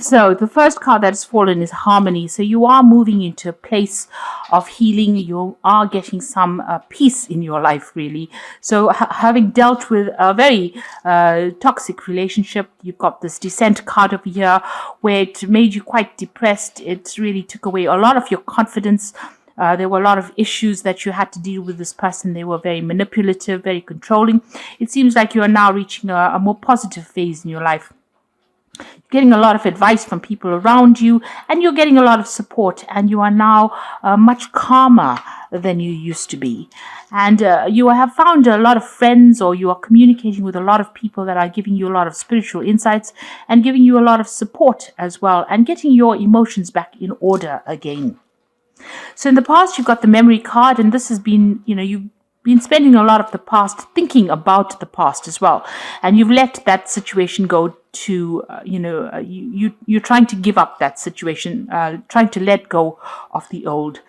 So the first card that has fallen is harmony. So you are moving into a place of healing. You are getting some peace in your life, really. So having dealt with a very toxic relationship, you've got this descent card over here where it made you quite depressed. It really took away a lot of your confidence. There were a lot of issues that you had to deal with this person. They were very manipulative, very controlling. It seems like you are now reaching a more positive phase in your life, getting a lot of advice from people around you, and you're getting a lot of support, and you are now much calmer than you used to be. And you have found a lot of friends, or you are communicating with a lot of people that are giving you a lot of spiritual insights and giving you a lot of support as well, and getting your emotions back in order again. So in the past, you've got the memory card, and this has been, you've been spending a lot of the past thinking about the past as well, and you've let that situation go to you're trying to give up that situation, trying to let go of the old.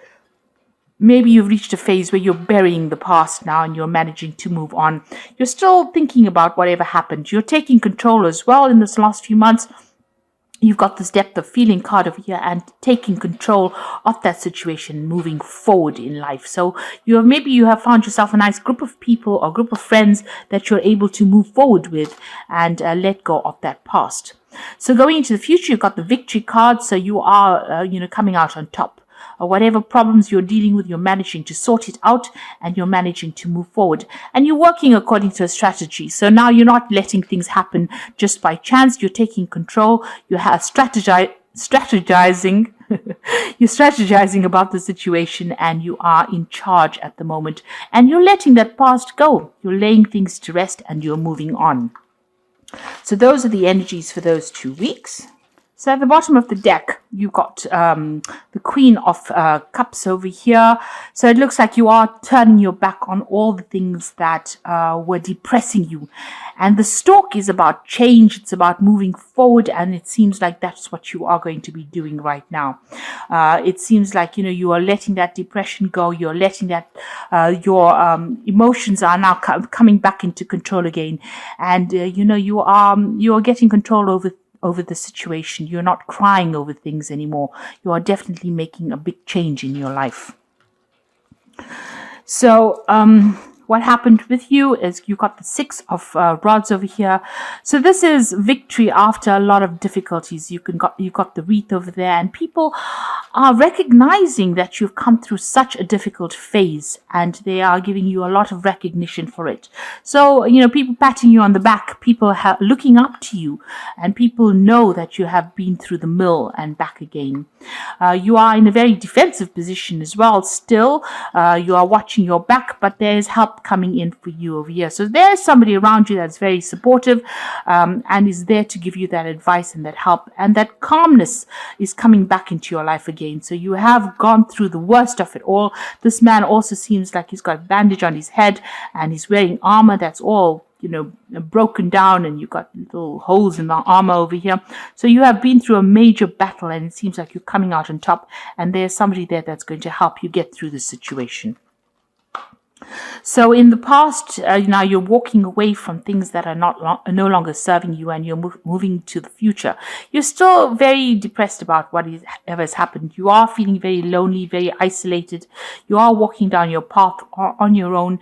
Maybe you've reached a phase where you're burying the past now and you're managing to move on. You're still thinking about whatever happened. You're taking control as well in this last few months. You've got this depth of feeling card over here and taking control of that situation, moving forward in life. So maybe you have found yourself a nice group of people or group of friends that you're able to move forward with and let go of that past. So going into the future, you've got the victory card. So you are, coming out on top. Whatever problems you're dealing with, you're managing to sort it out and you're managing to move forward. And you're working according to a strategy. So now you're not letting things happen just by chance. You're taking control. You have strategizing. You're strategizing about the situation, and you are in charge at the moment. And you're letting that past go. You're laying things to rest and you're moving on. So those are the energies for those 2 weeks. So at the bottom of the deck, you've got the Queen of Cups over here. So it looks like you are turning your back on all the things that were depressing you. And the Stork is about change. It's about moving forward. And it seems like that's what you are going to be doing right now. It seems like, you are letting that depression go. You're letting that your emotions are now coming back into control again. And, you are getting control over the situation. You're not crying over things anymore. You are definitely making a big change in your life. So what happened with you is you got the Six of Rods over here. So this is victory after a lot of difficulties. You got the wreath over there, and people are recognizing that you've come through such a difficult phase, and they are giving you a lot of recognition for it. So, people patting you on the back, people looking up to you, and people know that you have been through the mill and back again. You are in a very defensive position as well. Still, you are watching your back, but there is help coming in for you over here. So there's somebody around you that's very supportive and is there to give you that advice and that help, and that calmness is coming back into your life again. So you have gone through the worst of it all. This man also seems like he's got a bandage on his head and he's wearing armor that's all broken down, and you've got little holes in the armor over here. So you have been through a major battle, and it seems like you're coming out on top, and there's somebody there that's going to help you get through the situation. So in the past, now you're walking away from things that are no longer serving you, and you're moving to the future. You're still very depressed about whatever has happened. You are feeling very lonely, very isolated. You are walking down your path on your own,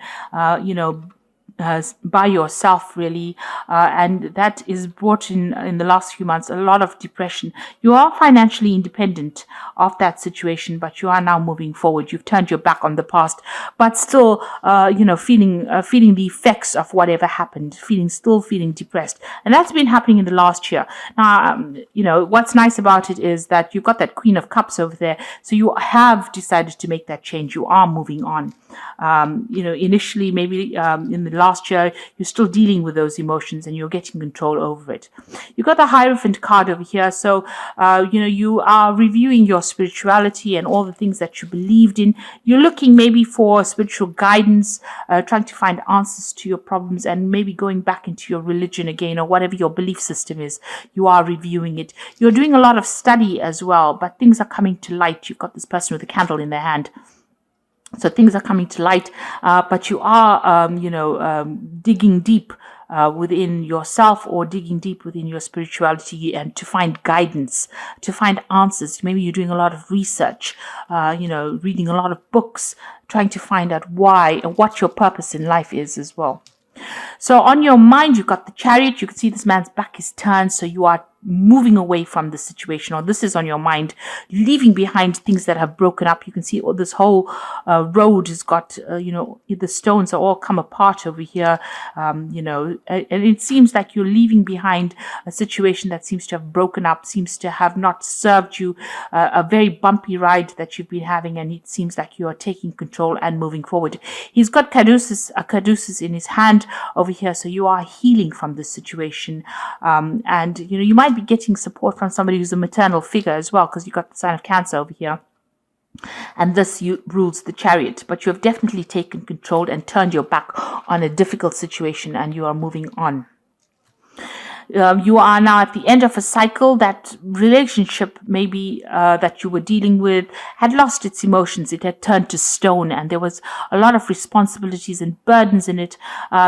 by yourself, really, and that is brought in the last few months a lot of depression. You are financially independent of that situation, but you are now moving forward. You've turned your back on the past, but still feeling the effects of whatever happened, still feeling depressed, and that's been happening in the last year. Now what's nice about it is that you've got that Queen of Cups over there, so you have decided to make that change. You are moving on. Initially, maybe in the last year, you're still dealing with those emotions and you're getting control over it. You got the Hierophant card over here. So, you are reviewing your spirituality and all the things that you believed in. You're looking maybe for spiritual guidance, trying to find answers to your problems, and maybe going back into your religion again, or whatever your belief system is. You are reviewing it. You're doing a lot of study as well, but things are coming to light. You've got this person with a candle in their hand. So things are coming to light, but you are, digging deep within yourself, or digging deep within your spirituality, and to find guidance, to find answers. Maybe you're doing a lot of research, reading a lot of books, trying to find out why and what your purpose in life is as well. So on your mind, you've got the Chariot. You can see this man's back is turned, so you are moving away from the situation, or this is on your mind, leaving behind things that have broken up. You can see this whole road has got, the stones are all come apart over here, and it seems like you're leaving behind a situation that seems to have broken up, seems to have not served you, a very bumpy ride that you've been having, and it seems like you are taking control and moving forward. He's got caduceus in his hand over here, so you are healing from this situation, and you might be getting support from somebody who's a maternal figure as well, because you've got the sign of Cancer over here, and this rules the Chariot. But you have definitely taken control and turned your back on a difficult situation, and you are moving on. You are now at the end of a cycle. That relationship maybe that you were dealing with had lost its emotions. It had turned to stone, and there was a lot of responsibilities and burdens in it.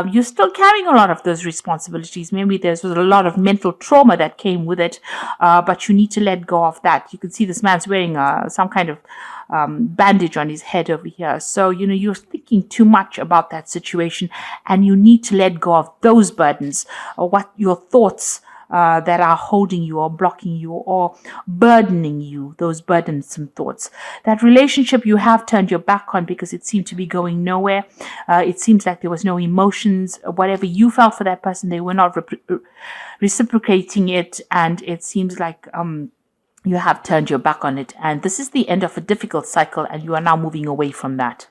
You're still carrying a lot of those responsibilities. Maybe there was a lot of mental trauma that came with it, but you need to let go of that. You can see this man's wearing some kind of bandage on his head over here. So, you're thinking too much about that situation, and you need to let go of those burdens, or what your thoughts that are holding you or blocking you or burdening you, those burdensome thoughts. That relationship you have turned your back on because it seemed to be going nowhere. It seems like there was no emotions. Whatever you felt for that person, they were not reciprocating it, and it seems like you have turned your back on it, and this is the end of a difficult cycle, and you are now moving away from that.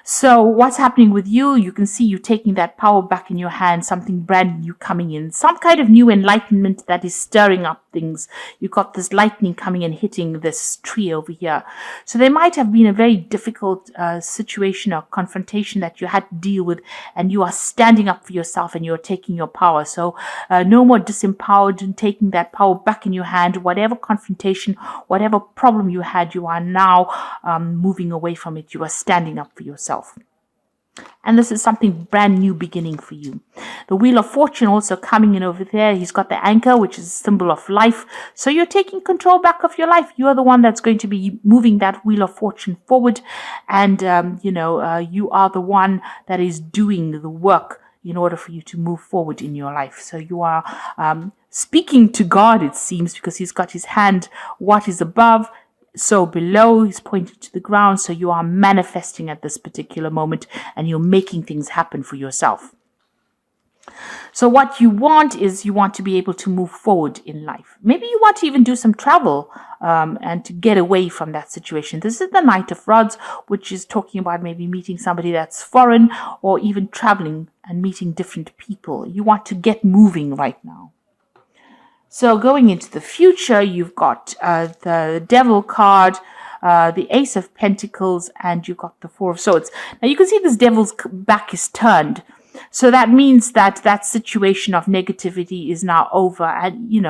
So what's happening with you? You can see you taking that power back in your hand, something brand new coming in, some kind of new enlightenment that is stirring up things. You've got this lightning coming and hitting this tree over here. So there might have been a very difficult situation or confrontation that you had to deal with, and you are standing up for yourself and you're taking your power. So no more disempowered and taking that power back in your hand. Whatever confrontation, whatever problem you had, you are now moving away from it. You are standing up for yourself. And this is something brand new beginning for you. The Wheel of Fortune also coming in over there. He's got the anchor, which is a symbol of life. So you're taking control back of your life. You are the one that's going to be moving that Wheel of Fortune forward. And, you are the one that is doing the work in order for you to move forward in your life. So you are speaking to God, it seems, because he's got his hand, what is above, so below, he's pointing to the ground. So you are manifesting at this particular moment, and you're making things happen for yourself. So what you want is you want to be able to move forward in life. Maybe you want to even do some travel and to get away from that situation. This is the Knight of Rods, which is talking about maybe meeting somebody that's foreign, or even traveling and meeting different people. You want to get moving right now. So going into the future, you've got the Devil card, the Ace of Pentacles, and you've got the Four of Swords. Now you can see this Devil's back is turned. So that means that that situation of negativity is now over, and you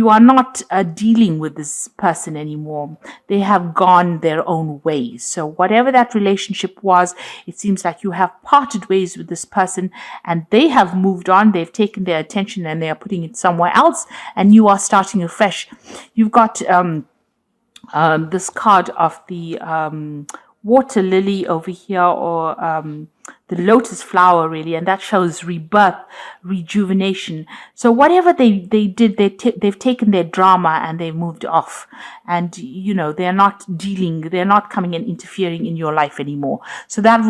are not dealing with this person anymore. They have gone their own ways. So whatever that relationship was, it seems like you have parted ways with this person, and they have moved on. They've taken their attention and they are putting it somewhere else, and you are starting afresh. You've got this card of the water lily over here, or the lotus flower, really, and that shows rebirth, rejuvenation. So whatever they did, they've taken their drama and they've moved off, and they're not coming and interfering in your life anymore. So that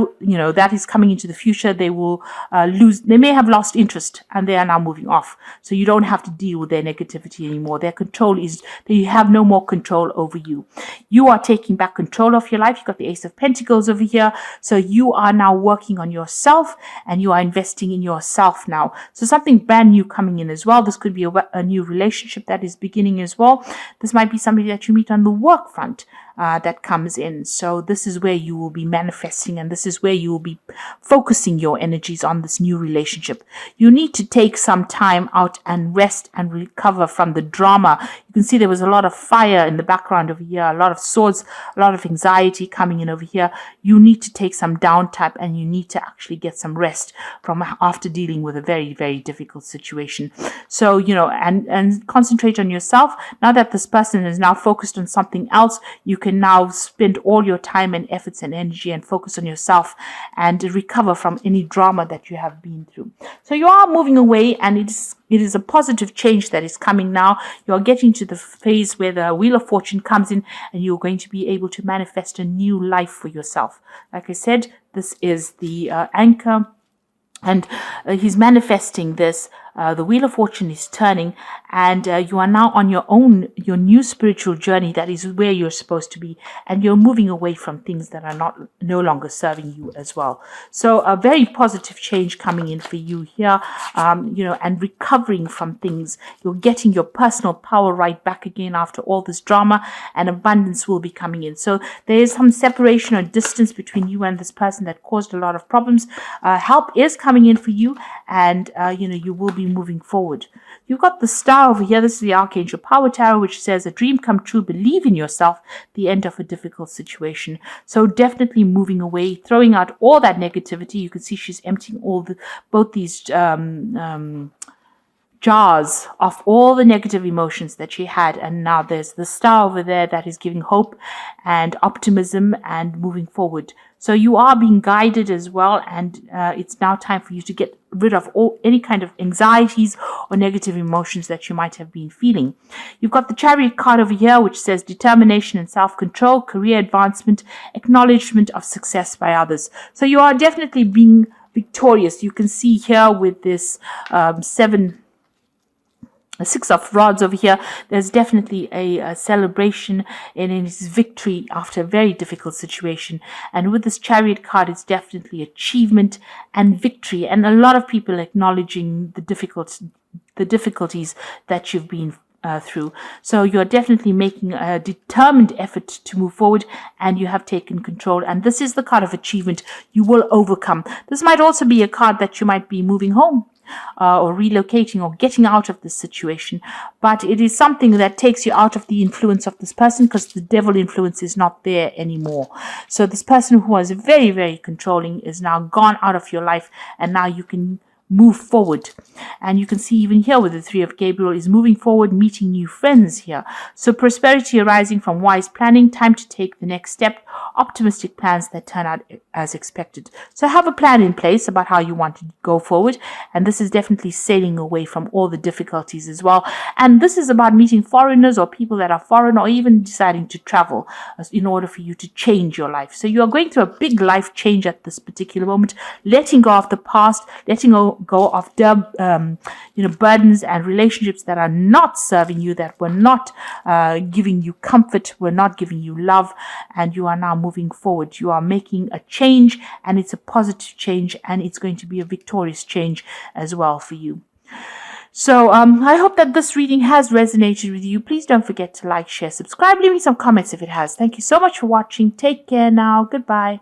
that is coming into the future. They will they may have lost interest, and they are now moving off. So you don't have to deal with their negativity anymore. Their control is, they have no more control over you. You are taking back control of your life. You've got the Ace of Pentacles over here. So you are now working on yourself, and you are investing in yourself now. So something brand new coming in as well. This could be a new relationship that is beginning as well. This might be somebody that you meet on the work front. that comes in. So this is where you will be manifesting, and this is where you will be focusing your energies on this new relationship. You need to take some time out and rest and recover from the drama. You can see there was a lot of fire in the background over here, a lot of swords, a lot of anxiety coming in over here. You need to take some downtime, and you need to actually get some rest from after dealing with a very, very difficult situation. So, and concentrate on yourself. Now that this person is now focused on something else, you can now spend all your time and efforts and energy and focus on yourself and recover from any drama that you have been through. So you are moving away, and it is a positive change that is coming now. You are getting to the phase where the Wheel of Fortune comes in, and you're going to be able to manifest a new life for yourself. Like I said, this is the anchor, and he's manifesting this. The Wheel of Fortune is turning, and you are now on your new spiritual journey. That is where you're supposed to be, and you're moving away from things that are no longer serving you as well. So a very positive change coming in for you here, and recovering from things. You're getting your personal power right back again after all this drama, and abundance will be coming in. So there is some separation or distance between you and this person that caused a lot of problems. Help is coming in for you, and you will be moving forward. You've got the Star over here. This is the Archangel Power Tarot, which says a dream come true, believe in yourself, the end of a difficult situation. So definitely moving away, throwing out all that negativity. You can see she's emptying both these jars of all the negative emotions that she had, and now there's the Star over there that is giving hope and optimism and moving forward. So you are being guided as well, and it's now time for you to get rid of any kind of anxieties or negative emotions that you might have been feeling. You've got the Chariot card over here, which says determination and self-control, career advancement, acknowledgement of success by others. So you are definitely being victorious. You can see here with this Six of Rods over here, there's definitely a celebration in his victory after a very difficult situation. And with this Chariot card, it's definitely achievement and victory, and a lot of people acknowledging the difficulties that you've been through. So you're definitely making a determined effort to move forward, and you have taken control. And this is the card of achievement. You will overcome. This might also be a card that you might be moving home, or relocating, or getting out of this situation. But it is something that takes you out of the influence of this person, because the devil influence is not there anymore. So this person who was very, very controlling is now gone out of your life, and now you can move forward. And you can see even here with the Three of Gabriel is moving forward, meeting new friends here. So prosperity arising from wise planning, time to take the next step, optimistic plans that turn out as expected. So have a plan in place about how you want to go forward, and this is definitely sailing away from all the difficulties as well. And this is about meeting foreigners or people that are foreign, or even deciding to travel in order for you to change your life. So you are going through a big life change at this particular moment, letting go of the past, letting go of burdens and relationships that are not serving you, that were not giving you comfort, were not giving you love, and you are now moving forward. You are making a change, and it's a positive change, and it's going to be a victorious change as well for you. So I hope that this reading has resonated with you. Please don't forget to like, share, subscribe, leave me some comments if it has. Thank you so much for watching. Take care now. Goodbye.